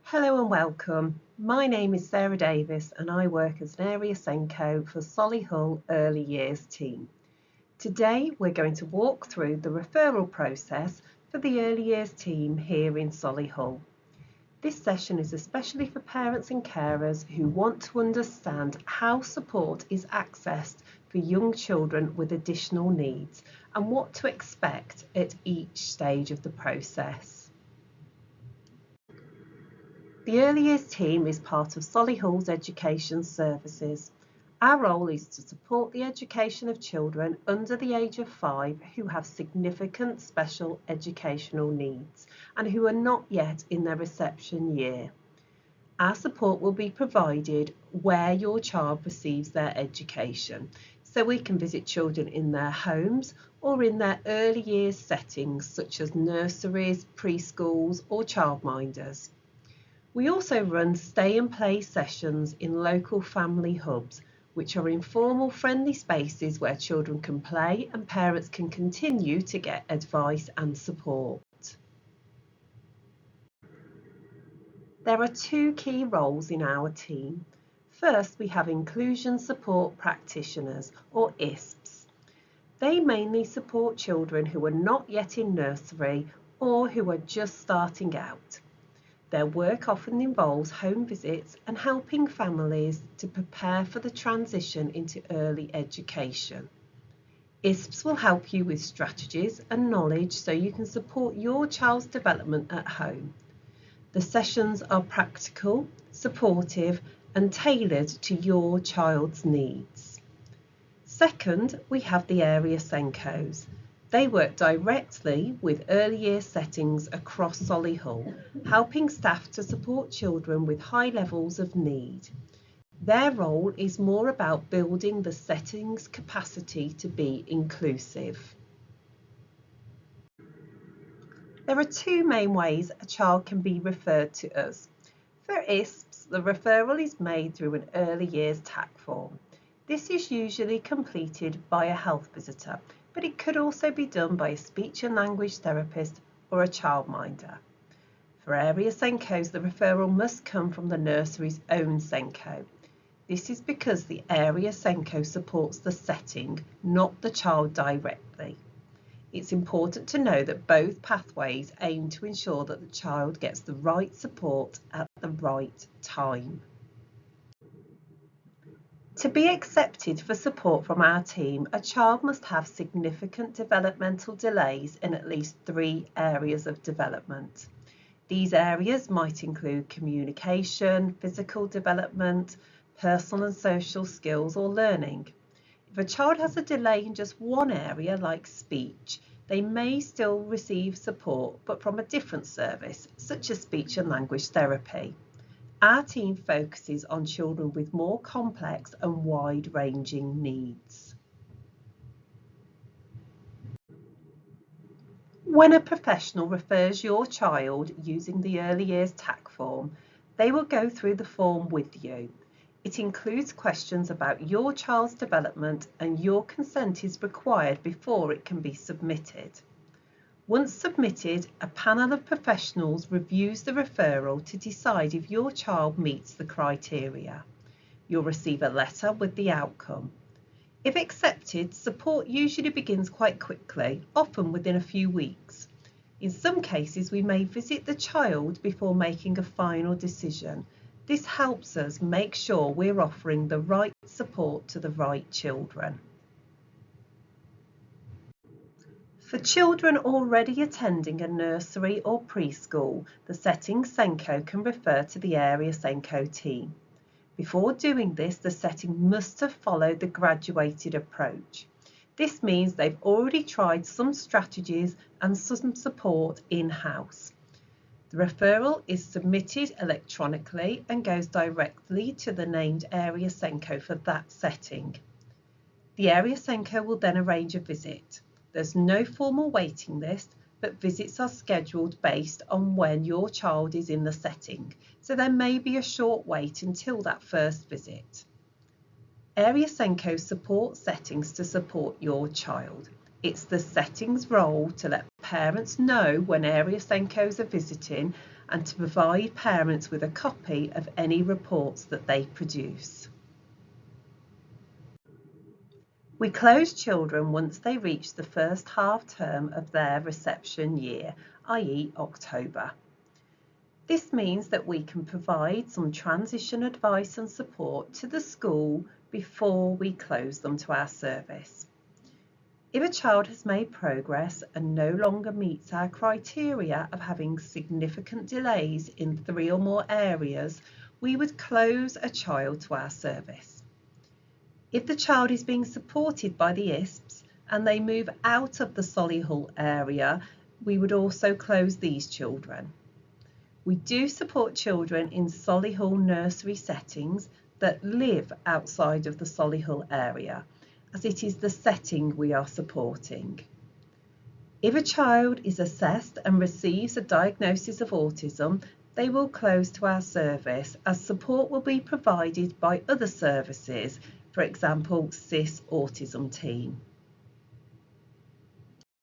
Hello and welcome. My name is Sarah Davis and I work as an Area Senko for Solihull Early Years team. Today we're going to walk through the referral process for the Early Years team here in Solihull. This session is especially for parents and carers who want to understand how support is accessed for young children with additional needs and what to expect at each stage of the process. The Early Years team is part of Solihull's Education Services. Our role is to support the education of children under the age of 5 who have significant special educational needs and who are not yet in their reception year. Our support will be provided where your child receives their education, so we can visit children in their homes or in their early years settings such as nurseries, preschools or childminders. We also run stay and play sessions in local family hubs, which are informal, friendly spaces where children can play and parents can continue to get advice and support. There are two key roles in our team. First, we have Inclusion Support Practitioners, or ISPs. They mainly support children who are not yet in nursery or who are just starting out. Their work often involves home visits and helping families to prepare for the transition into early education. ISPs will help you with strategies and knowledge so you can support your child's development at home. The sessions are practical, supportive and tailored to your child's needs. Second, we have the Area Senkos. They work directly with early years settings across Solihull, helping staff to support children with high levels of need. Their role is more about building the setting's capacity to be inclusive. There are two main ways a child can be referred to us. For ISPs, the referral is made through an early years TAC form. This is usually completed by a health visitor, but it could also be done by a speech and language therapist or a childminder. For Area Senkos, the referral must come from the nursery's own Senko. This is because the Area Senko supports the setting, not the child directly. It's important to know that both pathways aim to ensure that the child gets the right support at the right time. To be accepted for support from our team, a child must have significant developmental delays in at least 3 areas of development. These areas might include communication, physical development, personal and social skills or learning. If a child has a delay in just one area like speech, they may still receive support but from a different service, such as speech and language therapy. Our team focuses on children with more complex and wide-ranging needs. When a professional refers your child using the Early Years TAC form, they will go through the form with you. It includes questions about your child's development and your consent is required before it can be submitted. Once submitted, a panel of professionals reviews the referral to decide if your child meets the criteria. You'll receive a letter with the outcome. If accepted, support usually begins quite quickly, often within a few weeks. In some cases, we may visit the child before making a final decision. This helps us make sure we're offering the right support to the right children. For children already attending a nursery or preschool, the Settings Senko can refer to the Area Senko team. Before doing this, the setting must have followed the graduated approach. This means they've already tried some strategies and some support in-house. The referral is submitted electronically and goes directly to the named Area Senko for that setting. The Area Senko will then arrange a visit. There's no formal waiting list, but visits are scheduled based on when your child is in the setting, so there may be a short wait until that first visit. Area Senko supports settings to support your child. It's the settings role to let parents know when Area Senkos are visiting and to provide parents with a copy of any reports that they produce. We close children once they reach the first half term of their reception year, i.e. October. This means that we can provide some transition advice and support to the school before we close them to our service. If a child has made progress and no longer meets our criteria of having significant delays in 3 or more areas, we would close a child to our service. If the child is being supported by the ISPs and they move out of the Solihull area, we would also close these children. We do support children in Solihull nursery settings that live outside of the Solihull area, as it is the setting we are supporting. If a child is assessed and receives a diagnosis of autism, they will close to our service as support will be provided by other services, for example, SIS Autism Team.